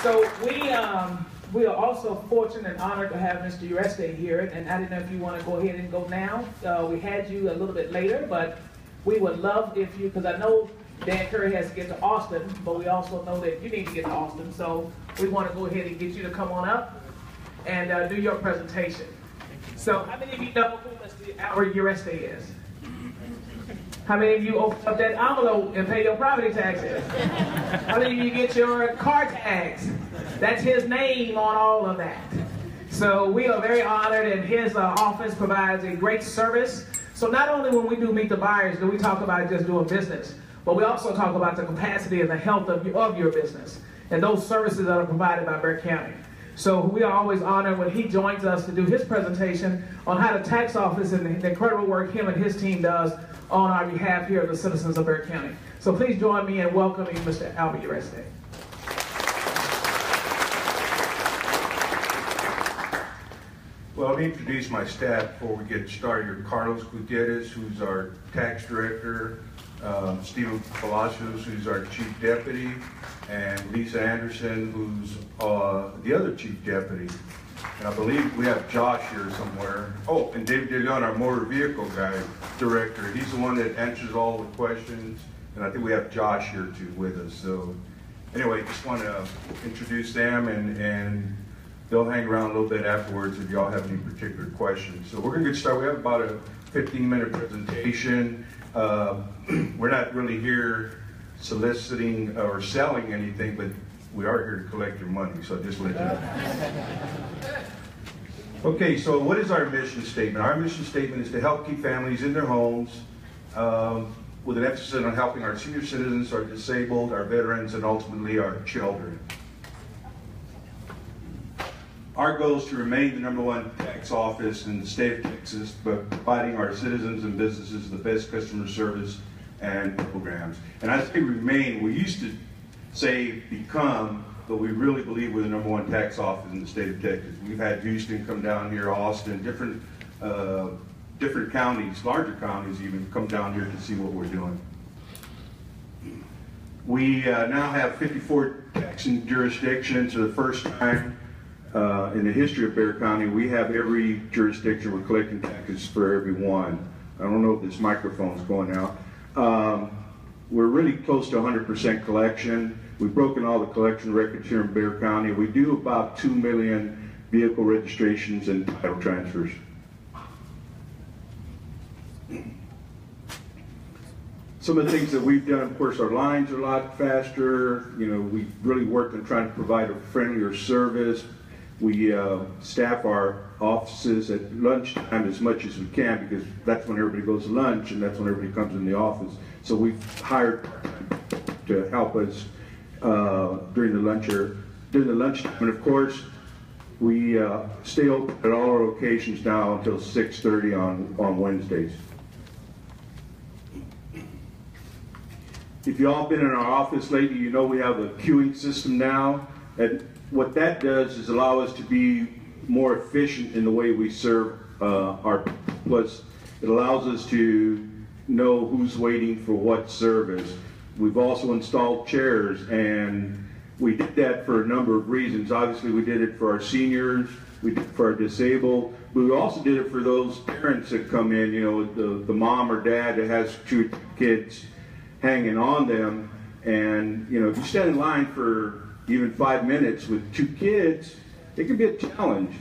So we are also fortunate and honored to have Mr. Uresti here, and I didn't know if you want to go ahead and go now. We had you a little bit later, but we would love if you, because I know Dan Curry has to get to Austin, but we also know that you need to get to Austin, so we want to go ahead and get you to come on up and do your presentation. So how many of you know who Mr. Uresti is? How many of you open up that envelope and pay your property taxes? How many of you get your car tags? That's his name on all of that. So we are very honored, and his office provides a great service. So not only when we do meet the buyers do we talk about just doing business, but we also talk about the capacity and the health of your business and those services that are provided by Bexar County. So we are always honored when he joins us to do his presentation on how the tax office and the incredible work him and his team does on our behalf here of the citizens of Bexar County. So please join me in welcoming Mr. Albert Uresti. Well, let me introduce my staff before we get started. Here, Carlos Gutierrez, who's our tax director, Stephen Palacios, who's our chief deputy, and Lisa Anderson, who's the other chief deputy. And I believe we have Josh here somewhere. Oh, and David DeLeon, our motor vehicle guy, director. He's the one that answers all the questions. And I think we have Josh here too with us. So anyway, just want to introduce them, and they'll hang around a little bit afterwards if y'all have any particular questions. So we're going to get started. We have about a 15-minute presentation. We're not really here soliciting or selling anything, but we are here to collect your money, so just let you know. Okay, so what is our mission statement? Our mission statement is to help keep families in their homes with an emphasis on helping our senior citizens, our disabled, our veterans, and ultimately our children. Our goal is to remain the #1 tax office in the state of Texas, but providing our citizens and businesses the best customer service and programs. And I say remain, we used to say become, but we really believe we're the #1 tax office in the state of Texas. We've had Houston come down here, Austin, different counties, larger counties even, come down here to see what we're doing. We now have 54 taxing jurisdictions. For the first time in the history of Bexar County, we have every jurisdiction. We're collecting taxes for every one. I don't know if this microphone's going out. We're really close to 100% collection. We've broken all the collection records here in Bexar County. We do about 2 million vehicle registrations and title transfers. Some of the things that we've done, of course, our lines are a lot faster. You know, we really worked on trying to provide a friendlier service. We staff our offices at lunchtime as much as we can, because that's when everybody goes to lunch and that's when everybody comes in the office. So we've hired to help us during the lunchtime. And of course, we stay open at all our locations now until 6:30 on Wednesdays. If y'all been in our office lately, you know we have a queuing system now. And what that does is allow us to be more efficient in the way we serve our people. Plus, it allows us to know who's waiting for what service. We've also installed chairs, and we did that for a number of reasons. Obviously, we did it for our seniors, we did it for our disabled, but we also did it for those parents that come in, you know, the mom or dad that has 2 kids hanging on them. And, you know, if you stand in line for even 5 minutes with 2 kids, it can be a challenge.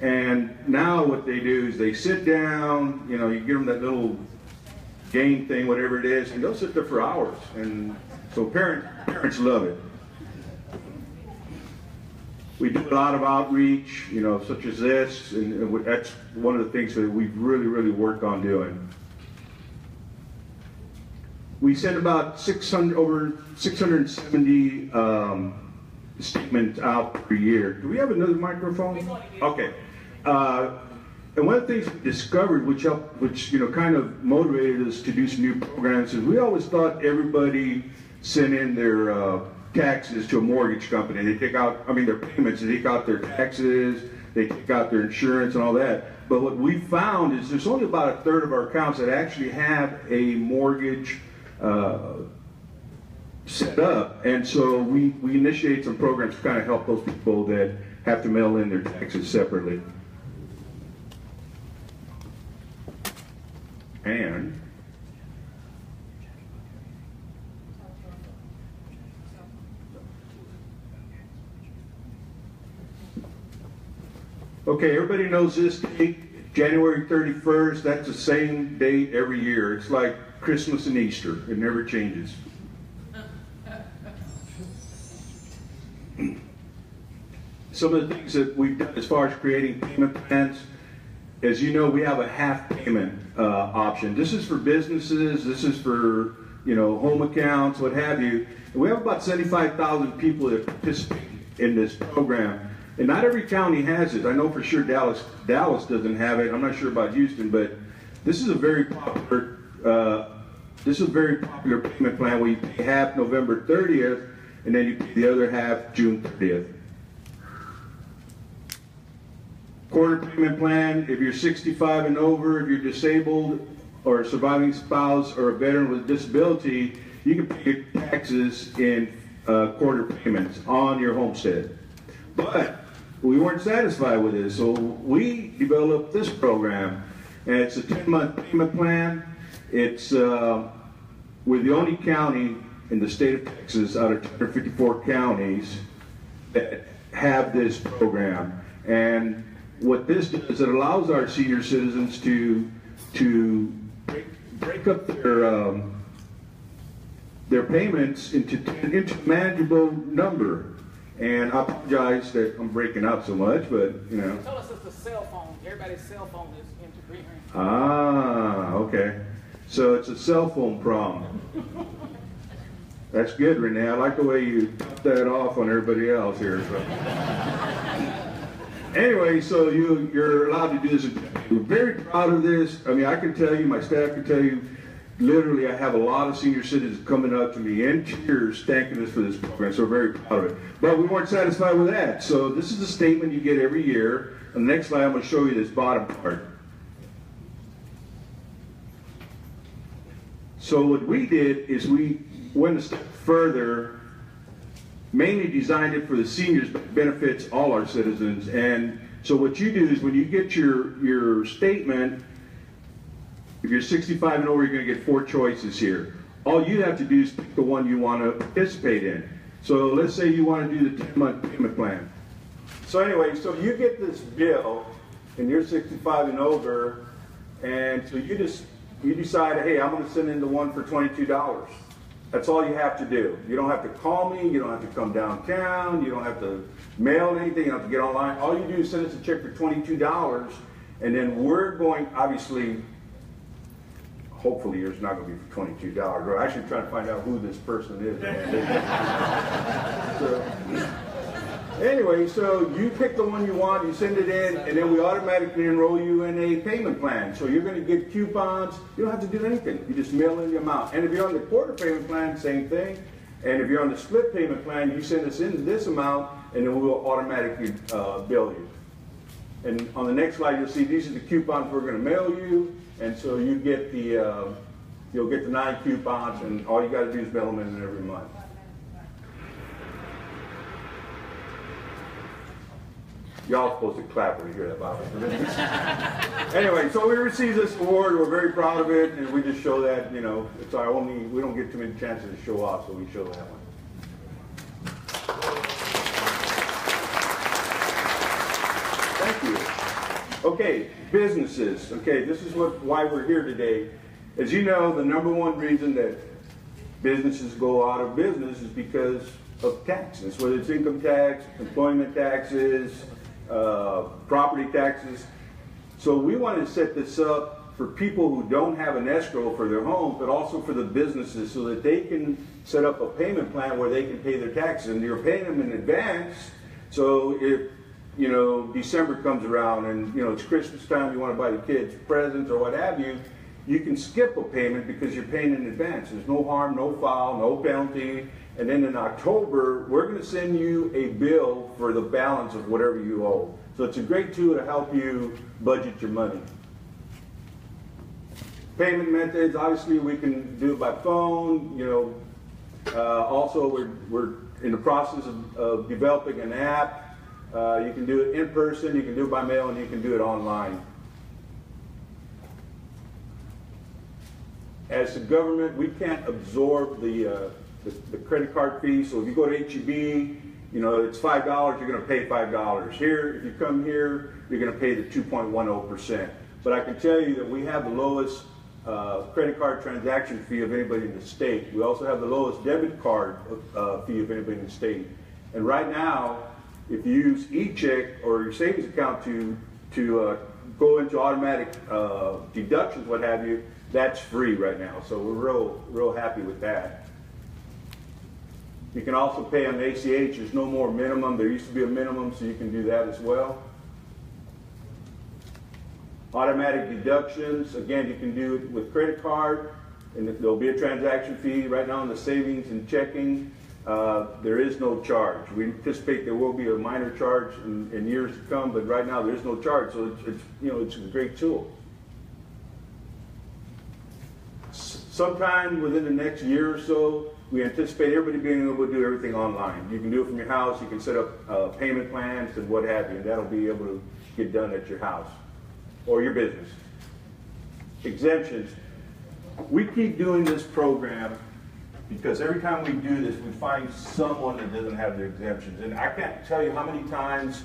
And now what they do is they sit down, you know, you give them that little game thing, whatever it is, and they'll sit there for hours. And so parents love it. We do a lot of outreach, you know, such as this, and that's one of the things that we've really worked on doing. We send about over 670 statements out per year. Do we have another microphone? Okay. And one of the things we discovered, which you know kind of motivated us to do some new programs, is we always thought everybody sent in their taxes to a mortgage company. They take out, I mean, their payments. They take out their taxes. They take out their insurance and all that. But what we found is there's only about 1/3 of our accounts that actually have a mortgage set up. And so we initiate some programs to kind of help those people that have to mail in their taxes separately. And okay, everybody knows this date, January 31st, that's the same date every year. It's like Christmas and Easter, it never changes. Some of the things that we've done as far as creating payment plans, as you know, we have a half payment option. This is for businesses, this is for, you know, home accounts, what have you. And we have about 75,000 people that participate in this program. And not every county has it. I know for sure Dallas doesn't have it. I'm not sure about Houston, but this is a very popular payment plan where you pay half November 30th, and then you pay the other half June 30th. Quarter payment plan, if you're 65 and over, if you're disabled or a surviving spouse or a veteran with a disability, you can pay your taxes in quarter payments on your homestead. But we weren't satisfied with this, so we developed this program, and it's a 10-month payment plan. It's we're the only county in the state of Texas out of 254 counties that have this program. And what this does, it allows our senior citizens to break up their payments into a manageable number. And I apologize that I'm breaking up so much, but you know. Tell us it's the cell phone. Everybody's cell phone is interfering. Ah, okay. So it's a cell phone problem. That's good, Renee. I like the way you cut that off on everybody else here. So. Anyway, so you're allowed to do this. We're very proud of this. I mean, I can tell you, my staff can tell you, literally, I have a lot of senior citizens coming up to me in tears thanking us for this program, so we're very proud of it. But we weren't satisfied with that. So this is a statement you get every year. On the next slide, I'm going to show you this bottom part. So what we did is we went a step further, mainly designed it for the seniors, but benefits all our citizens. And so what you do is when you get your statement, if you're 65 and over, you're going to get 4 choices here. All you have to do is pick the one you want to participate in. So let's say you want to do the 10-month payment plan. So anyway, so you get this bill, and you're 65 and over, and so you decide, hey, I'm going to send in the one for $22. That's all you have to do. You don't have to call me, you don't have to come downtown, you don't have to mail anything, you don't have to get online. All you do is send us a check for $22, and then we're going, obviously, hopefully yours is not going to be for $22. We're actually trying to find out who this person is. Anyway, so you pick the one you want, you send it in, and then we automatically enroll you in a payment plan. So you're going to get coupons. You don't have to do anything. You just mail in the amount. And if you're on the quarter payment plan, same thing. And if you're on the split payment plan, you send us in this amount, and then we will automatically bill you. And on the next slide, you'll see these are the coupons we're going to mail you. And so you get you'll get the 9 coupons, and all you got to do is mail them in every month. Y'all supposed to clap when you hear that, Bob. Anyway, so we received this award. We're very proud of it, and we just show that, you know, it's our only, we don't get too many chances to show off, so we show that one. Thank you. Okay, businesses. Okay, this is why we're here today. As you know, the #1 reason that businesses go out of business is because of taxes, whether it's income tax, employment taxes, property taxes. So we want to set this up for people who don't have an escrow for their homes, but also for the businesses so that they can set up a payment plan where they can pay their taxes. And you're paying them in advance, so if, you know, December comes around and, you know, it's Christmas time, you want to buy the kids presents or what have you, you can skip a payment because you're paying in advance. There's no harm, no foul, no penalty. And then in October, we're going to send you a bill for the balance of whatever you owe. So it's a great tool to help you budget your money. Payment methods, obviously we can do it by phone, you know, Also, we're in the process of developing an app. You can do it in person, you can do it by mail, and you can do it online. As the government, we can't absorb the credit card fee. So if you go to HEB, you know, it's $5, you're going to pay $5. Here, if you come here, you're going to pay the 2.10%. But I can tell you that we have the lowest credit card transaction fee of anybody in the state. We also have the lowest debit card fee of anybody in the state. And right now, if you use e-check or your savings account to go into automatic deductions, what have you, that's free right now. So we're real happy with that. You can also pay on the ACH. There's no more minimum. There used to be a minimum, so you can do that as well. Automatic deductions, again, you can do it with credit card, and there'll be a transaction fee. Right now in the savings and checking, there is no charge. We anticipate there will be a minor charge in years to come, but right now there's no charge, so it's a great tool. Sometime within the next year or so, we anticipate everybody being able to do everything online. You can do it from your house, you can set up payment plans and what have you, and that'll be able to get done at your house or your business. Exemptions. We keep doing this program because every time we do this, we find someone that doesn't have their exemptions. And I can't tell you how many times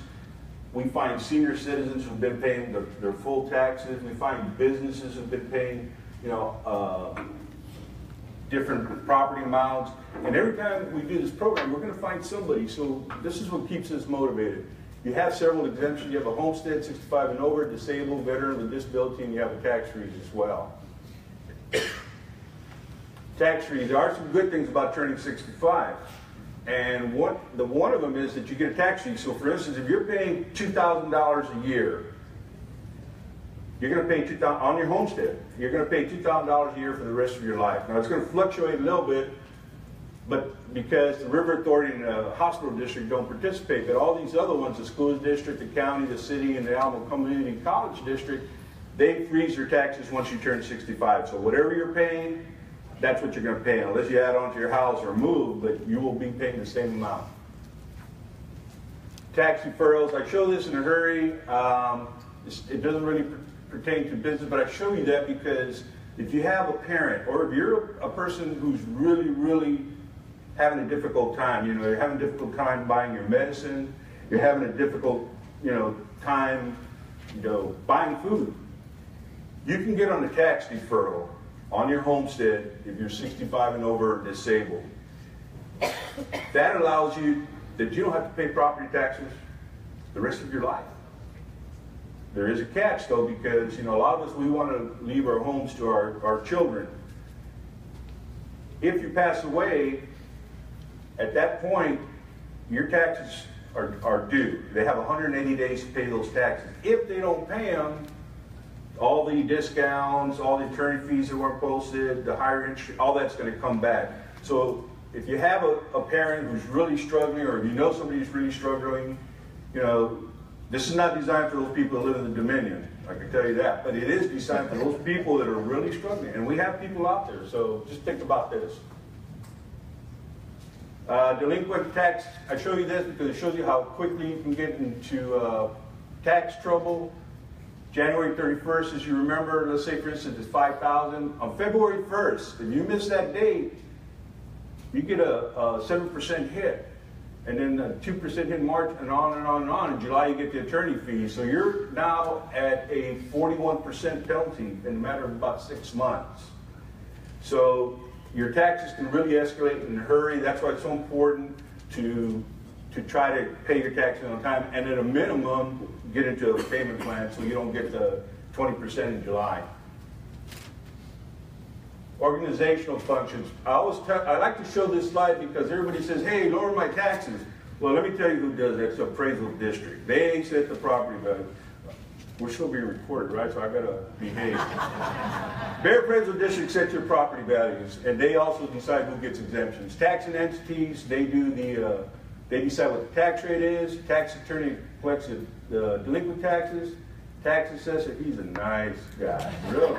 we find senior citizens who've been paying their full taxes. We find businesses who've been paying, different property amounts. And every time we do this program, we're going to find somebody. So this is what keeps us motivated. You have several exemptions. You have a homestead, 65 and over, disabled, veteran with disability, and you have a tax freeze as well. Tax freeze. There are some good things about turning 65. And one of them is that you get a tax freeze. So for instance, if you're paying $2,000 a year, you're going to pay $2,000 on your homestead. You're going to pay $2,000 a year for the rest of your life. Now it's going to fluctuate a little bit, but because the River Authority and the hospital district don't participate, but all these other ones, the schools district, the county, the city, and the Alamo Community College District, they freeze your taxes once you turn 65. So whatever you're paying, that's what you're going to pay, unless you add on to your house or move, but you will be paying the same amount. Tax deferrals. I show this in a hurry. It doesn't really pertain to business, but I show you that because if you have a parent, or if you're a person who's really having a difficult time, you're having a difficult time buying your medicine, you're having a difficult, time, buying food, you can get on a tax deferral on your homestead if you're 65 and over or disabled. That allows you that you don't have to pay property taxes the rest of your life. There is a catch though, because a lot of us, we want to leave our homes to our children. If you pass away, at that point, your taxes are due. They have 180 days to pay those taxes. If they don't pay them, all the discounts, all the attorney fees that weren't posted, the higher interest, all that's going to come back. So if you have a parent who's really struggling, or if you know somebody who's really struggling, this is not designed for those people that live in the Dominion, I can tell you that. But it is designed for those people that are really struggling. And we have people out there, so just think about this. Delinquent tax, I show you this because it shows you how quickly you can get into tax trouble. January 31st, as you remember, let's say for instance it's $5,000. On February 1st, if you miss that date, you get a 7% hit. And then a 2% hit in March, and on and on and on. In July, you get the attorney fees. So you're now at a 41% penalty in a matter of about 6 months. So your taxes can really escalate in a hurry. That's why it's so important to try to pay your taxes on time, and at a minimum, get into a payment plan so you don't get the 20% in July. Organizational functions. I like to show this slide because everybody says, hey, lower my taxes. Well, let me tell you who does that. It's the appraisal district. They set the property value. We're still being recorded, right? So I gotta behave. Their appraisal district sets your property values, and they also decide who gets exemptions. Taxing entities, they decide what the tax rate is. Tax attorney collects the delinquent taxes. Tax assessor, he's a nice guy, really.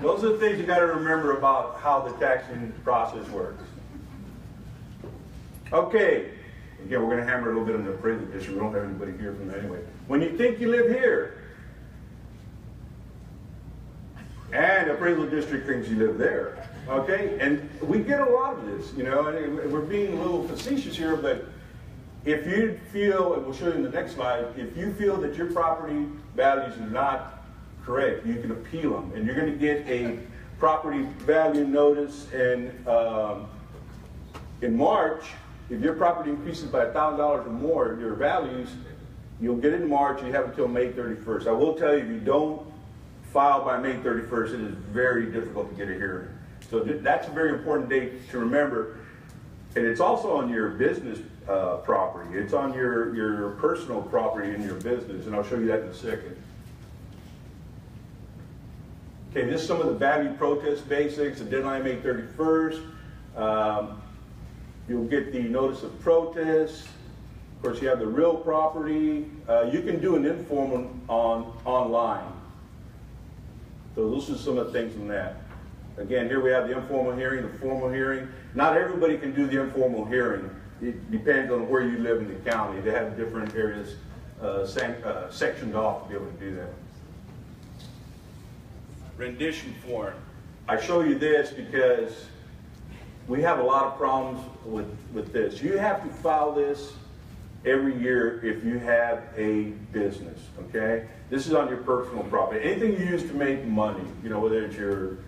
Those are the things you got to remember about how the taxing process works. Okay, again, we're going to hammer a little bit on the appraisal district. We don't have anybody here from that anyway. When you think you live here, and the appraisal district thinks you live there, okay? And we get a lot of this, you know, and we're being a little facetious here, but if you feel, and we'll show you in the next slide, if you feel that your property values are not correct, you can appeal them, and you're going to get a property value notice in March. If your property increases by $1,000 or more, your values, you'll get it in March. You have until May 31st. I will tell you, if you don't file by May 31st, it is very difficult to get a hearing. So that's a very important date to remember. And it's also on your business property. It's on your personal property in your business, and I'll show you that in a second. Okay, this is some of the value protest basics. The deadline May 31st. You'll get the notice of protest. Of course, you have the real property. You can do an informal online. So those are some of the things in that. Again, here we have the informal hearing, the formal hearing. Not everybody can do the informal hearing. It depends on where you live in the county. They have different areas sectioned off to be able to do that. Rendition form. I show you this because we have a lot of problems with this. You have to file this every year if you have a business, okay? This is on your personal property. Anything you use to make money, you know, whether it's your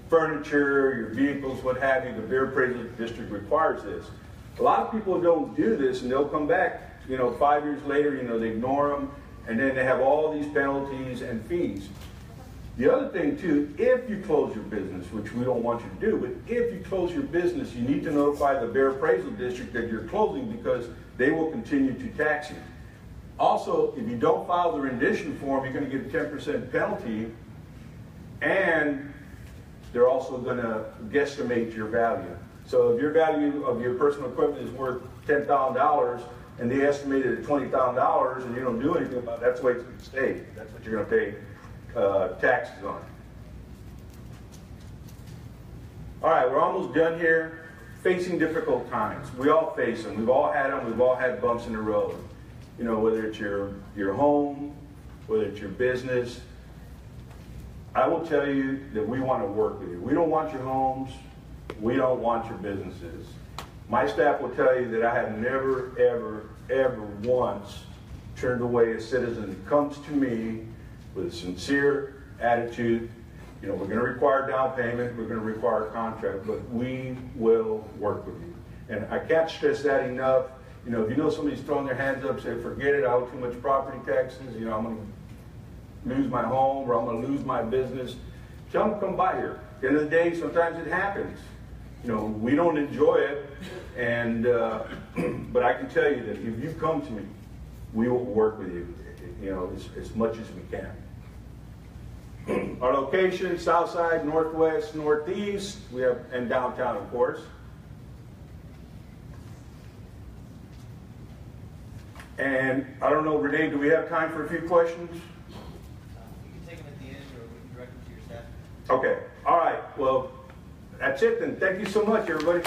furniture, your vehicles, what have you, the Bureau Appraisal District requires this. A lot of people don't do this, and they'll come back, you know, 5 years later, you know, they ignore them, and then they have all these penalties and fees. The other thing too, if you close your business, which we don't want you to do, but if you close your business, you need to notify the Bureau Appraisal District that you're closing because they will continue to tax you. Also, if you don't file the rendition form, you're going to get a 10% penalty, and they're also going to guesstimate your value. So if your value of your personal equipment is worth $10,000 and they estimate it at $20,000 and you don't do anything about it, that's the way it's going to stay. That's what you're going to pay taxes on. All right, we're almost done here. Facing difficult times. We all face them. We've all had them. We've all had bumps in the road. You know, whether it's your home, whether it's your business. I will tell you that we want to work with you. We don't want your homes. We don't want your businesses. My staff will tell you that I have never, ever, ever once turned away a citizen who comes to me with a sincere attitude. You know, we're going to require down payment, we're going to require a contract, but we will work with you. And I can't stress that enough. You know, if you know somebody's throwing their hands up, say, forget it, I owe too much property taxes, you know, I'm going to lose my home or I'm going to lose my business, tell them to come by here. At the end of the day, sometimes it happens. You know, we don't enjoy it, and but I can tell you that if you come to me, we will work with you, you know, as much as we can. Our location, south side, northwest, northeast, we have, and downtown, of course. And I don't know, Renee, do we have time for a few questions? You can take them at the end, or we can direct them to your staff. Okay, all right, well, that's it then. Thank you so much, everybody.